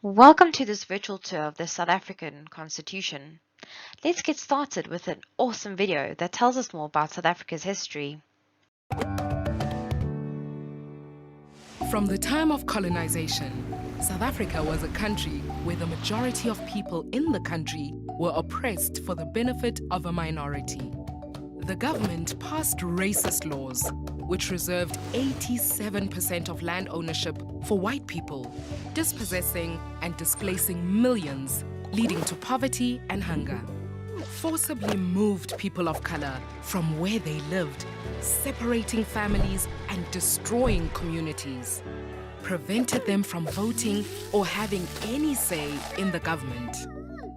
Welcome to this virtual tour of the South African Constitution. Let's get started with an awesome video that tells us more about South Africa's history. From the time of colonization, South Africa was a country where the majority of people in the country were oppressed for the benefit of a minority. The government passed racist laws, which reserved 87% of land ownership for white people, dispossessing and displacing millions, leading to poverty and hunger. Forcibly moved people of color from where they lived, separating families and destroying communities, prevented them from voting or having any say in the government,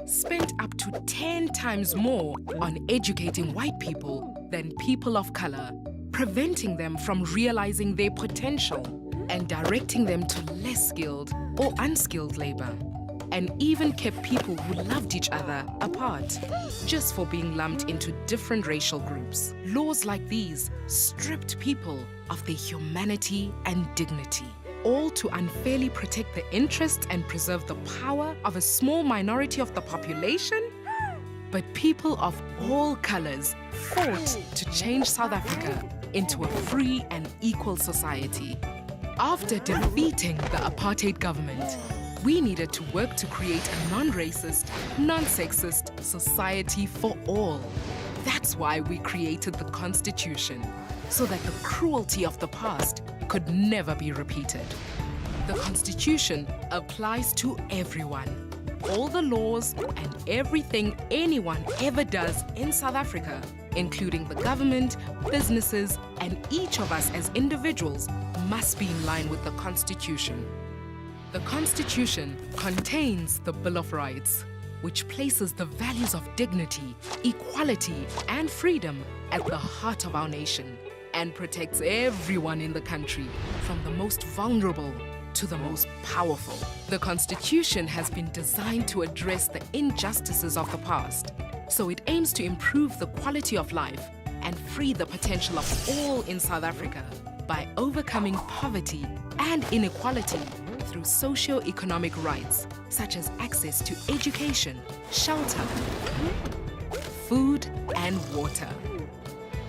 spent up to 10 times more on educating white people than people of color, preventing them from realizing their potential and directing them to less skilled or unskilled labor, and even kept people who loved each other apart, just for being lumped into different racial groups. Laws like these stripped people of their humanity and dignity, all to unfairly protect the interests and preserve the power of a small minority of the population. But people of all colors fought to change South Africa into a free and equal society. After defeating the apartheid government, we needed to work to create a non-racist, non-sexist society for all. That's why we created the Constitution, so that the cruelty of the past could never be repeated. The Constitution applies to everyone. All the laws and everything anyone ever does in South Africa, including the government, businesses, and each of us as individuals, must be in line with the Constitution. The Constitution contains the Bill of Rights, which places the values of dignity, equality, and freedom at the heart of our nation and protects everyone in the country, from the most vulnerable to the most powerful. The Constitution has been designed to address the injustices of the past, so it aims to improve the quality of life and free the potential of all in South Africa by overcoming poverty and inequality through socio-economic rights, such as access to education, shelter, food, and water.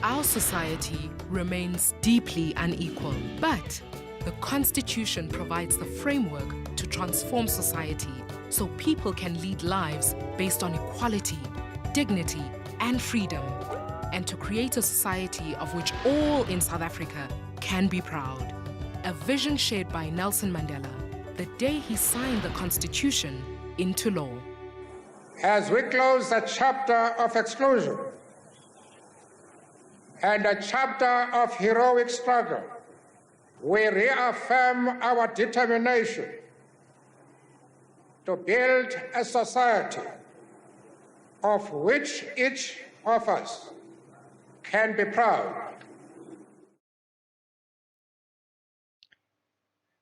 Our society remains deeply unequal, but the Constitution provides the framework to transform society so people can lead lives based on equality, dignity, and freedom, and to create a society of which all in South Africa can be proud. A vision shared by Nelson Mandela the day he signed the Constitution into law. As we close the chapter of exclusion and a chapter of heroic struggle, we reaffirm our determination to build a society of which each of us can be proud.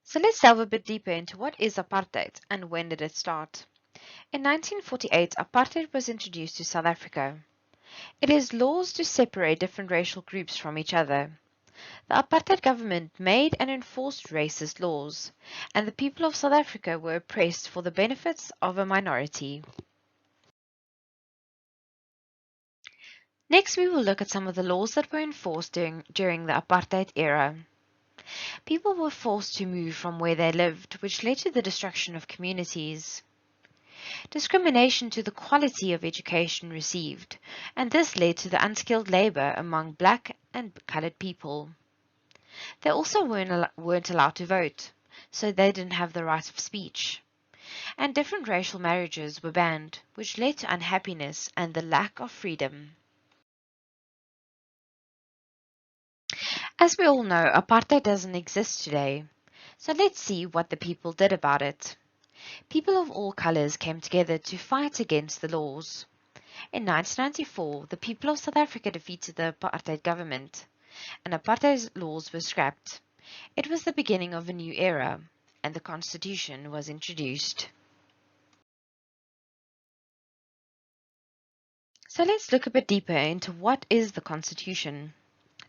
So let's delve a bit deeper into what is apartheid and when did it start. In 1948, apartheid was introduced to South Africa. It is laws to separate different racial groups from each other. The apartheid government made and enforced racist laws, and the people of South Africa were oppressed for the benefits of a minority. Next, we will look at some of the laws that were enforced during the apartheid era. People were forced to move from where they lived, which led to the destruction of communities. Discrimination to the quality of education received, and this led to the unskilled labor among black and colored people. They also weren't allowed to vote, so they didn't have the right of speech. And different racial marriages were banned, which led to unhappiness and the lack of freedom. As we all know, apartheid doesn't exist today, so let's see what the people did about it. People of all colors came together to fight against the laws. In 1994, the people of South Africa defeated the apartheid government, and apartheid laws were scrapped. It was the beginning of a new era, and the Constitution was introduced. So let's look a bit deeper into what is the Constitution.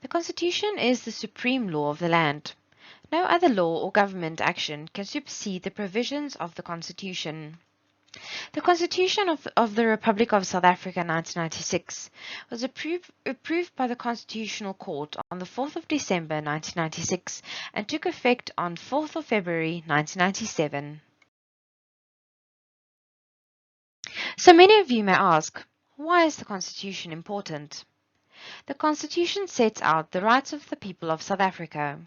The Constitution is the supreme law of the land. No other law or government action can supersede the provisions of the Constitution. The Constitution of the Republic of South Africa 1996 was approved by the Constitutional Court on the 4th of December 1996 and took effect on 4th of February 1997. So many of you may ask, why is the Constitution important? The Constitution sets out the rights of the people of South Africa.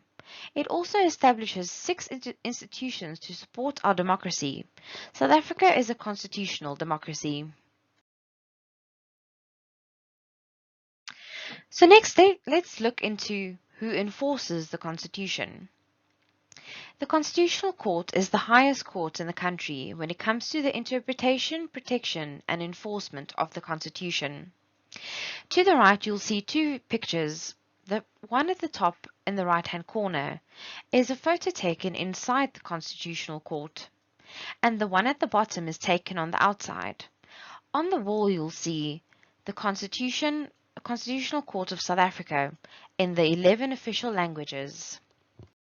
It also establishes 6 institutions to support our democracy. South Africa is a constitutional democracy. So next, let's look into who enforces the Constitution. The Constitutional Court is the highest court in the country when it comes to the interpretation, protection, and enforcement of the Constitution. To the right, you'll see 2 pictures. The one at the top in the right-hand corner is a photo taken inside the Constitutional Court, and the one at the bottom is taken on the outside. On the wall, you'll see the Constitutional Court of South Africa in the 11 official languages.